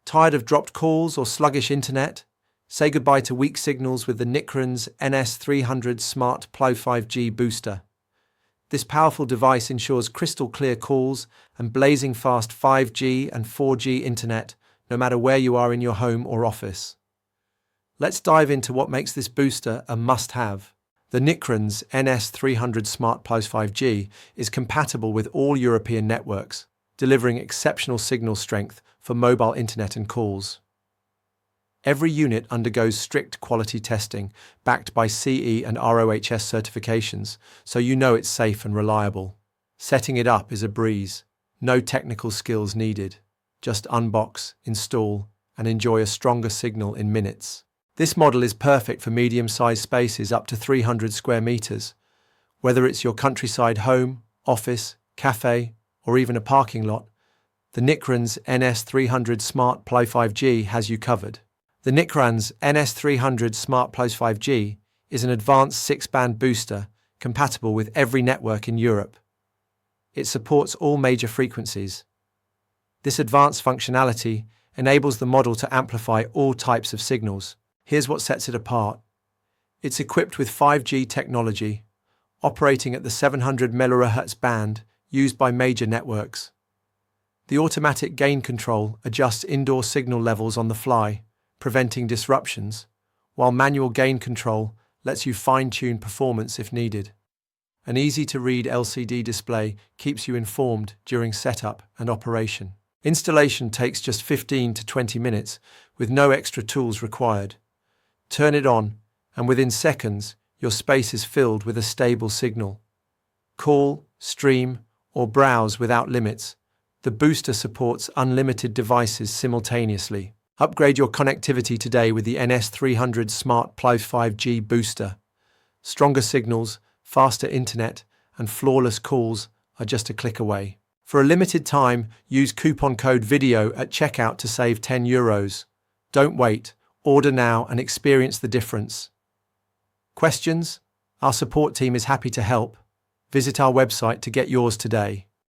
Tired of dropped calls or sluggish internet? Say goodbye to weak signals with the Nikrans NS-300-Smart+5G booster. This powerful device ensures crystal clear calls and blazing fast 5G and 4G internet, no matter where you are in your home or office. Let's dive into what makes this booster a must-have. The Nikrans NS-300-Smart+5G is compatible with all European networks, delivering exceptional signal strength for mobile internet and calls. Every unit undergoes strict quality testing, backed by CE and RoHS certifications, so you know it's safe and reliable. Setting it up is a breeze. No technical skills needed. Just unbox, install, and enjoy a stronger signal in minutes. This model is perfect for medium-sized spaces up to 300 square meters. Whether it's your countryside home, office, cafe, or even a parking lot, the Nikrans NS-300-Smart+5G has you covered. The Nikrans NS-300-Smart+5G is an advanced 6-band booster compatible with every network in Europe. It supports all major frequencies. This advanced functionality enables the model to amplify all types of signals. Here's what sets it apart. It's equipped with 5G technology, operating at the 700 MHz band used by major networks. The automatic gain control adjusts indoor signal levels on the fly, preventing disruptions, while manual gain control lets you fine-tune performance if needed. An easy-to-read LCD display keeps you informed during setup and operation. Installation takes just 15 to 20 minutes with no extra tools required. Turn it on, and within seconds, your space is filled with a stable signal. Call, stream, or browse without limits. The booster supports unlimited devices simultaneously. Upgrade your connectivity today with the NS-300-Smart+5G booster. Stronger signals, faster internet, and flawless calls are just a click away. For a limited time, use coupon code VIDEO at checkout to save €10. Don't wait. Order now and experience the difference. Questions? Our support team is happy to help. Visit our website to get yours today.